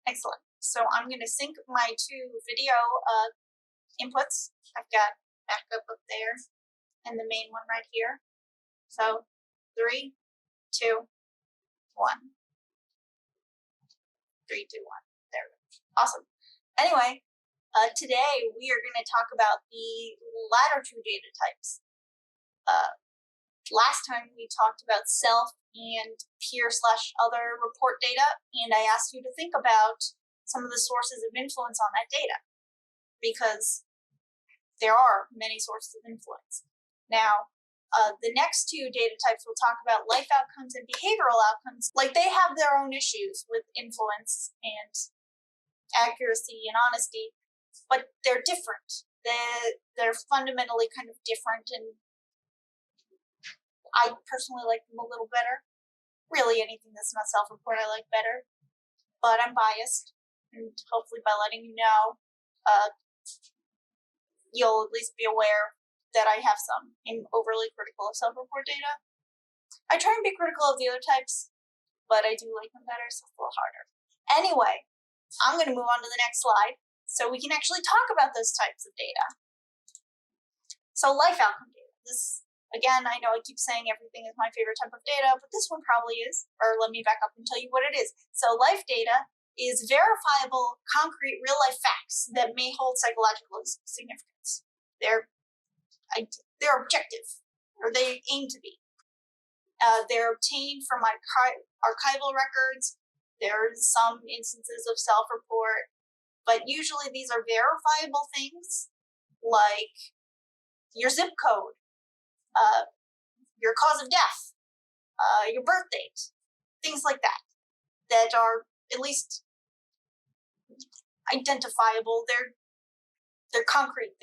Excellent. So I'm going to sync my two video inputs. I've got backup up there and the main one right here. So 3, 2, 1. 3, 2, 1. There we go. Awesome. Anyway, today we are going to talk about the latter two data types. Last time we talked about self and peer/other report data, and I asked you to think about some of the sources of influence on that data, because there are many sources of influence. Now, the next two data types we'll talk about life outcomes and behavioral outcomes. Like, they have their own issues with influence and accuracy and honesty, but they're different. They're fundamentally kind of different, and I personally like them a little better. Really, anything that's not self-report I like better, but I'm biased, and hopefully by letting you know, you'll at least be aware that I have some. I'm overly critical of self-report data. I try and be critical of the other types, but I do like them better, so it's a little harder. Anyway, I'm going to move on to the next slide so we can actually talk about those types of data. So life outcome data. This, again, I know I keep saying everything is my favorite type of data, but this one probably is. Or let me back up and tell you what it is. So life data is verifiable, concrete, real-life facts that may hold psychological significance. They're objective, or they aim to be. They're obtained from archival records. There's some instances of self-report, but usually these are verifiable things like your zip code, your cause of death, your birth date, things like that, that are at least identifiable. They're concrete.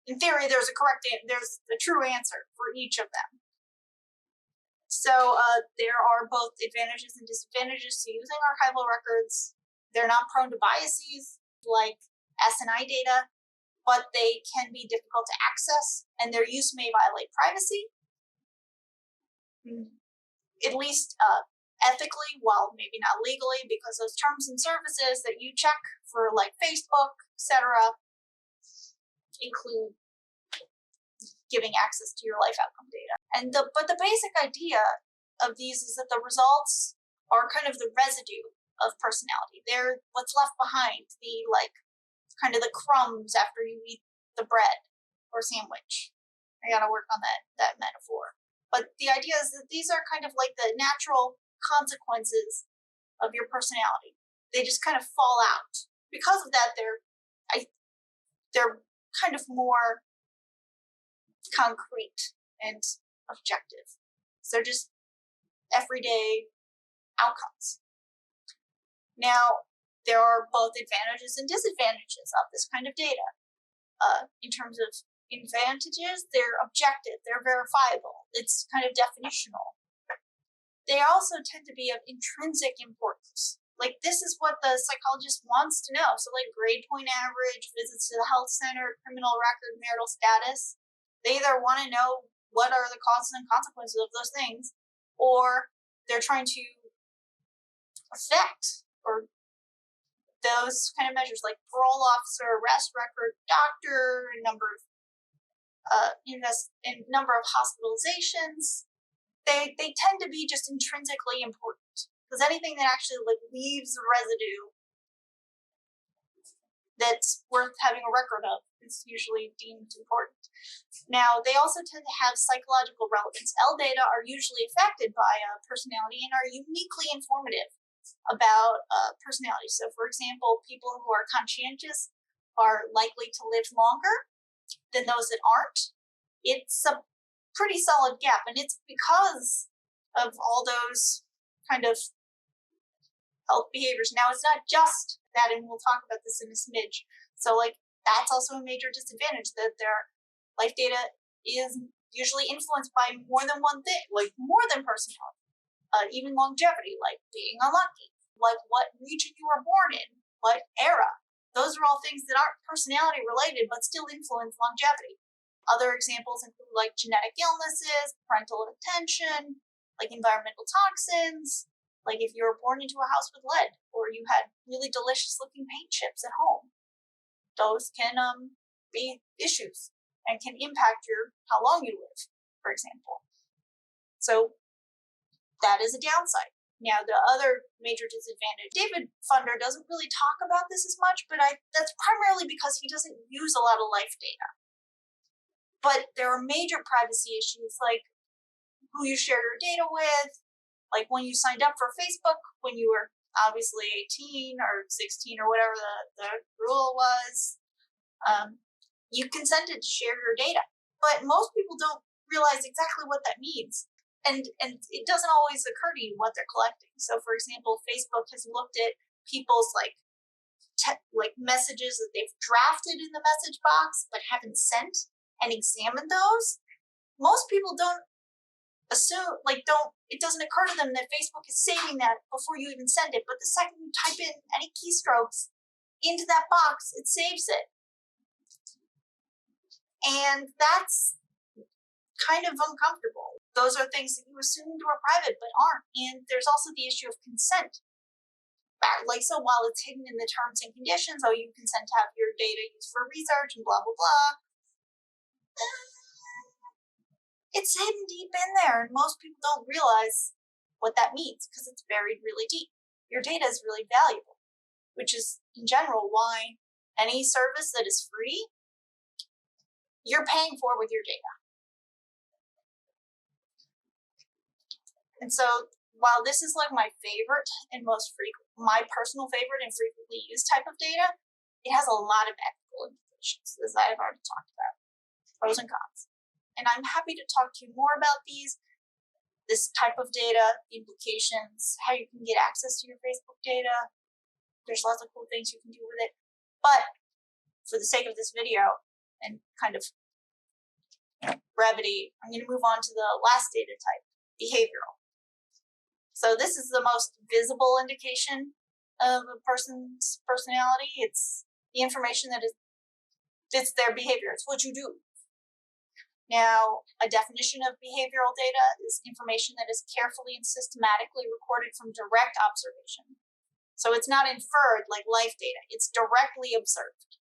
In theory, there's a true answer for each of them. So there are both advantages and disadvantages to using archival records. They're not prone to biases like S&I data, but they can be difficult to access, and their use may violate privacy, at least ethically, while maybe not legally, because those terms and services that you check for, like Facebook, etc., include giving access to your life outcome data. But the basic idea of these is that the results are kind of the residue of personality. They're what's left behind, the kind of the crumbs after you eat the bread or sandwich. I gotta work on that metaphor. But the idea is that these are kind of like the natural consequences of your personality. They just kind of fall out. Because of that, they're kind of more concrete and objective. So they're just everyday outcomes. Now, there are both advantages and disadvantages of this kind of data. In terms of advantages, they're objective, they're verifiable, it's kind of definitional. They also tend to be of intrinsic importance. Like, this is what the psychologist wants to know. So, like, grade point average, visits to the health center, criminal record, marital status. They either want to know what are the causes and consequences of those things, or they're trying to affect or those kind of measures, like parole officer, arrest record, doctor, number of hospitalizations. They tend to be just intrinsically important, because anything that actually leaves a residue that's worth having a record of is usually deemed important. Now, they also tend to have psychological relevance. L data are usually affected by personality and are uniquely informative about personality. So, for example, people who are conscientious are likely to live longer than those that aren't. It's a pretty solid gap, and it's because of all those kind of health behaviors. Now, it's not just that, and we'll talk about this in a smidge. So, that's also a major disadvantage, that their life data is usually influenced by more than one thing, more than personality. Even longevity, like being unlucky, like what region you were born in, what era. Those are all things that aren't personality related, but still influence longevity. Other examples include genetic illnesses, parental attention, environmental toxins, Like if you were born into a house with lead, or you had really delicious looking paint chips at home, those can be issues and can impact how long you live, for example. So that is a downside. Now, the other major disadvantage, David Funder doesn't really talk about this as much, but that's primarily because he doesn't use a lot of life data. But there are major privacy issues, like who you share your data with, like when you signed up for Facebook, when you were obviously 18 or 16 or whatever the rule was, you consented to share your data. But most people don't realize exactly what that means. And it doesn't always occur to you what they're collecting. So, for example, Facebook has looked at people's like messages that they've drafted in the message box but haven't sent and examined those. Most people don't assume, it doesn't occur to them that Facebook is saving that before you even send it. But the second you type in any keystrokes into that box, it saves it. And that's kind of uncomfortable. Those are things that you assumed were private but aren't. And there's also the issue of consent. So while it's hidden in the terms and conditions, you consent to have your data used for research and blah, blah, blah, it's hidden deep in there, and most people don't realize what that means because it's buried really deep. Your data is really valuable, which is, in general, why any service that is free, you're paying for with your data. And so, while this is like my favorite and my personal favorite and frequently used type of data, it has a lot of ethical implications, as I've already talked about, pros and cons. And I'm happy to talk to you more about this type of data, the implications, how you can get access to your Facebook data. There's lots of cool things you can do with it. But for the sake of this video and kind of brevity, I'm going to move on to the last data type, behavioral. So this is the most visible indication of a person's personality. It's the information that fits their behavior. It's what you do. Now, a definition of behavioral data is information that is carefully and systematically recorded from direct observation. So it's not inferred like life data. It's directly observed.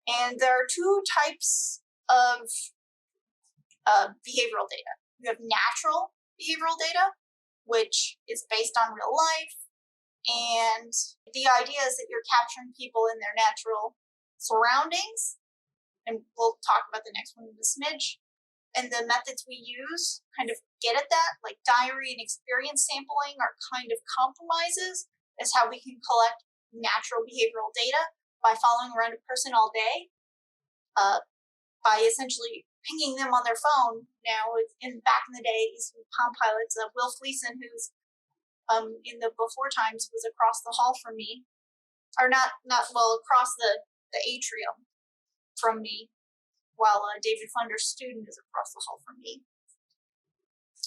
And there are two types of behavioral data. You have natural behavioral data, which is based on real life. And the idea is that you're capturing people in their natural surroundings. And we'll talk about the next one in a smidge. And the methods we use kind of get at that, like diary and experience sampling are kind of compromises as how we can collect natural behavioral data by following around a person all day, by essentially pinging them on their phone. Now, back in the days, Palm Pilots, Will Fleeson, who's in the before times, was across the hall from me, or across the atrium from me, while David Funder's student is across the hall from me.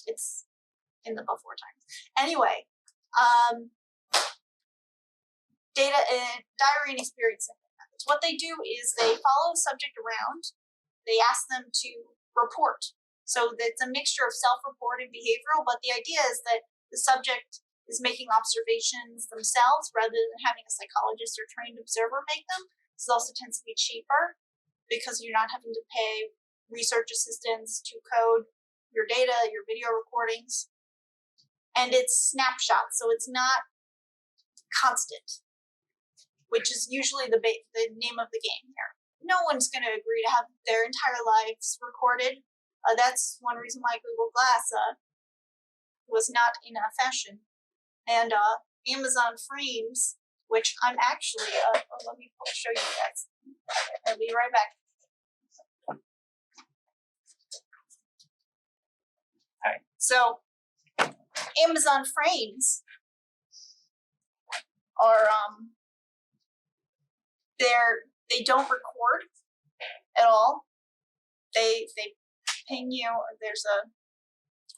It's in the before times. Anyway, data and diary and experience methods. What they do is they follow a subject around. They ask them to report. So it's a mixture of self-report and behavioral, but the idea is that the subject is making observations themselves rather than having a psychologist or trained observer make them. This also tends to be cheaper because you're not having to pay research assistants to code your data, your video recordings. And it's snapshots, so it's not constant, which is usually the name of the game here. No one's going to agree to have their entire lives recorded. That's one reason why Google Glass was not in fashion. And Amazon Frames, which I'm actually, let me show you guys. I'll be right back. All right, so Amazon Frames are, they don't record at all. They ping you. There's a,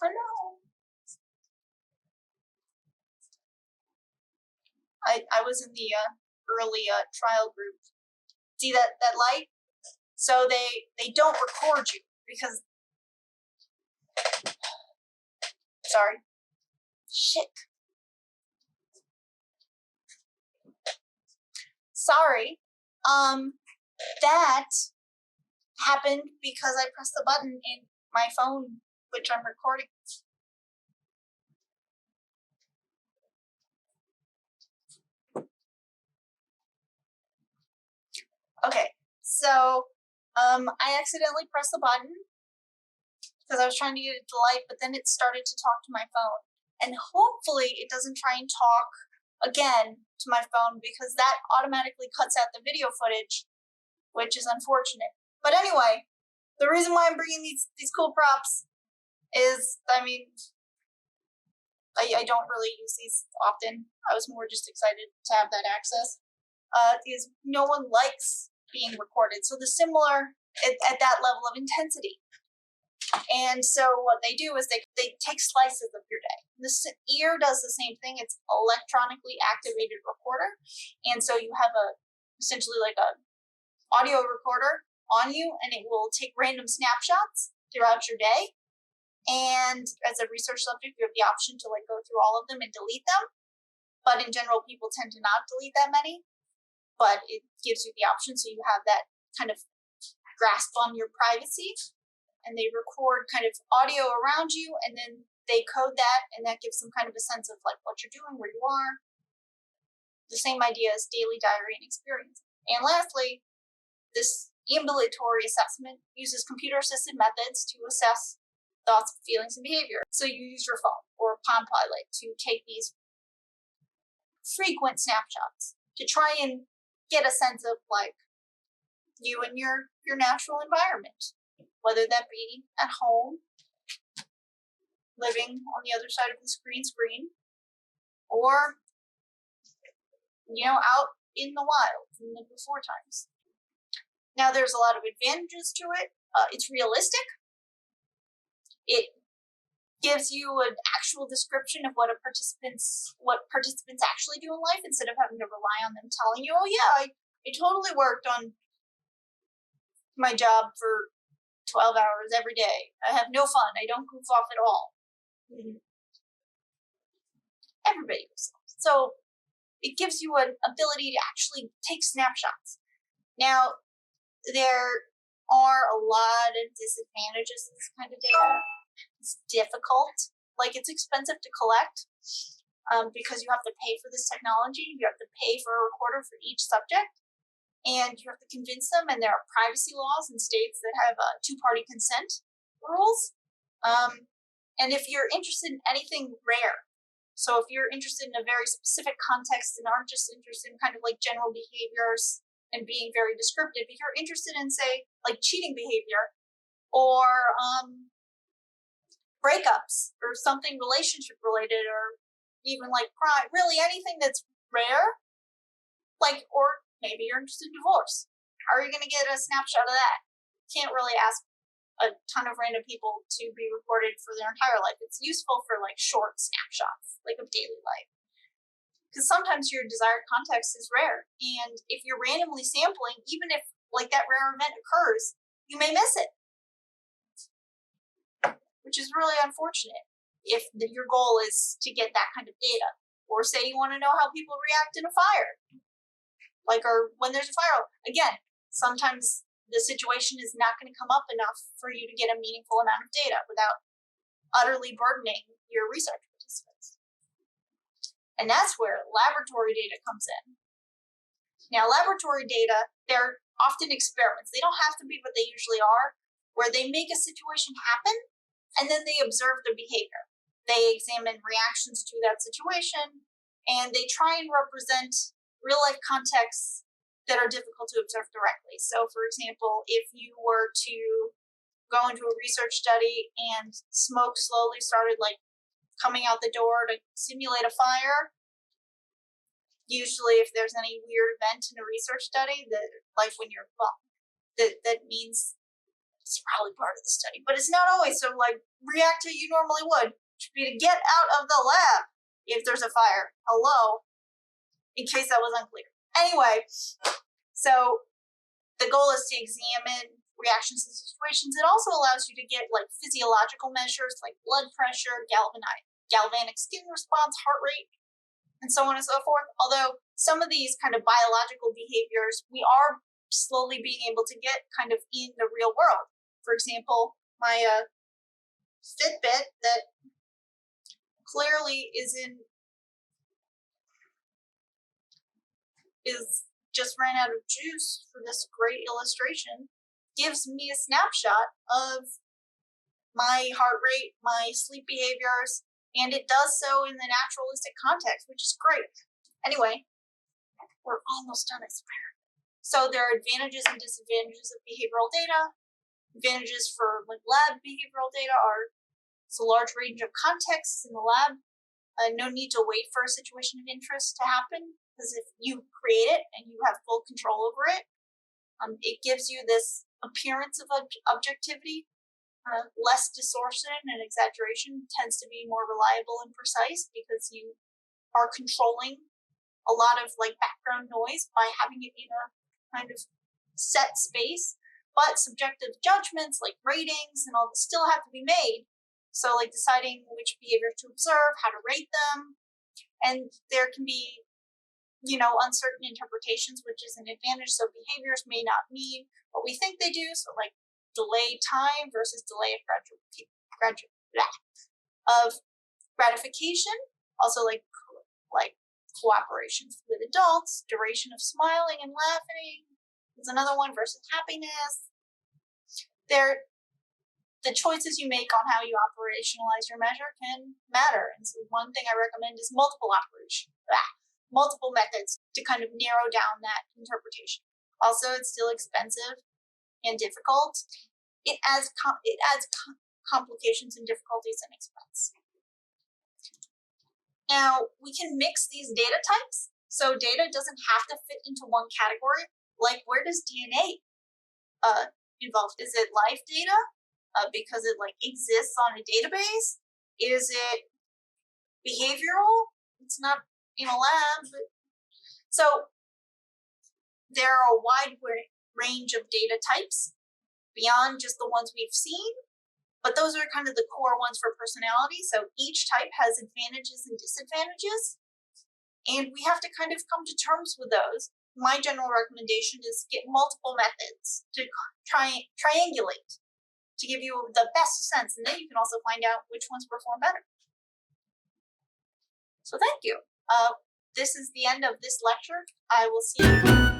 oh no. I was in the early trial group. See that light? So they don't record you because Sorry. Shit. Sorry. That happened because I pressed the button in my phone, which I'm recording. Okay, so I accidentally pressed the button because I was trying to get it to light, but then it started to talk to my phone. And hopefully it doesn't try and talk again to my phone, because that automatically cuts out the video footage, which is unfortunate. But anyway, the reason why I'm bringing these cool props is, I mean, I don't really use these often. I was more just excited to have that access. Is no one likes being recorded. So the similar at that level of intensity. And so what they do is they take slices of your day. The ear does the same thing. It's electronically activated recorder. And so you have essentially like a audio recorder on you, and it will take random snapshots throughout your day. And as a research subject, you have the option to like go through all of them and delete them. But in general, people tend to not delete that many. But it gives you the option, so you have that kind of grasp on your privacy. And they record kind of audio around you, and then they code that, and that gives them kind of a sense of like what you're doing, where you are. The same idea as daily diary and experience. And lastly, this ambulatory assessment uses computer-assisted methods to assess thoughts, feelings, and behavior. So you use your phone or Palm Pilot to take these frequent snapshots to try and get a sense of like you and your natural environment. Whether that be at home, living on the other side of the screen, or, out in the wild in the before times. Now, there's a lot of advantages to it. It's realistic. It gives you an actual description of what participants actually do in life, instead of having to rely on them telling you, oh yeah, I totally worked on my job for 12 hours every day. I have no fun. I don't goof off at all. Everybody goes off. So it gives you an ability to actually take snapshots. Now, there are a lot of disadvantages to this kind of data. It's difficult. Like, it's expensive to collect because you have to pay for this technology. You have to pay for a recorder for each subject. And you have to convince them, and there are privacy laws in states that have two-party consent rules. And if you're interested in anything rare, so if you're interested in a very specific context and aren't just interested in kind of like general behaviors and being very descriptive, if you're interested in, say, like cheating behavior or breakups or something relationship related, or even like crime, really anything that's rare, like, or maybe you're interested in divorce. How are you going to get a snapshot of that? You can't really ask a ton of random people to be recorded for their entire life. It's useful for like short snapshots, like of daily life. Because sometimes your desired context is rare. And if you're randomly sampling, even if like that rare event occurs, you may miss it. Which is really unfortunate if your goal is to get that kind of data. Or say you want to know how people react in a fire. Or when there's a fire. Again, sometimes the situation is not going to come up enough for you to get a meaningful amount of data without utterly burdening your research participants. And that's where laboratory data comes in. Now, laboratory data, they're often experiments. They don't have to be, but they usually are, where they make a situation happen and then they observe the behavior. They examine reactions to that situation, and they try and represent real-life contexts that are difficult to observe directly. So, for example, if you were to go into a research study and smoke slowly started coming out the door to simulate a fire, usually if there's any weird event in a research study, that means it's probably part of the study. But it's not always, so react how you normally would, which would be to get out of the lab if there's a fire. Hello? In case that was unclear. Anyway, so the goal is to examine reactions to situations. It also allows you to get like physiological measures like blood pressure, galvanic skin response, heart rate, and so on and so forth. Although some of these kind of biological behaviors we are slowly being able to get kind of in the real world. For example, my Fitbit that clearly is just ran out of juice for this great illustration, gives me a snapshot of my heart rate, my sleep behaviors, and it does so in the naturalistic context, which is great. Anyway, we're almost done, I swear. So there are advantages and disadvantages of behavioral data. Advantages for like lab behavioral data are it's a large range of contexts in the lab. No need to wait for a situation of interest to happen, because if you create it and you have full control over it, it gives you this appearance of objectivity. Less distortion and exaggeration tends to be more reliable and precise because you are controlling a lot of like background noise by having it in a kind of set space. But subjective judgments like ratings and all this still have to be made. So like deciding which behavior to observe, how to rate them, and there can be, uncertain interpretations, which is an advantage. So behaviors may not mean what we think they do. So like delay time versus delay of gratification. Also like cooperation with adults, duration of smiling and laughing is another one versus happiness. The choices you make on how you operationalize your measure can matter. And so one thing I recommend is multiple methods to kind of narrow down that interpretation. Also, it's still expensive and difficult. It adds complications and difficulties and expense. Now, we can mix these data types. So data doesn't have to fit into one category. Like, where does DNA involve? Is it live data? Because it like exists on a database? Is it behavioral? It's not in a lab. So there are a wide range of data types beyond just the ones we've seen, but those are kind of the core ones for personality. So each type has advantages and disadvantages, and we have to kind of come to terms with those. My general recommendation is get multiple methods to triangulate to give you the best sense, and then you can also find out which ones perform better. So thank you. This is the end of this lecture. I will see you.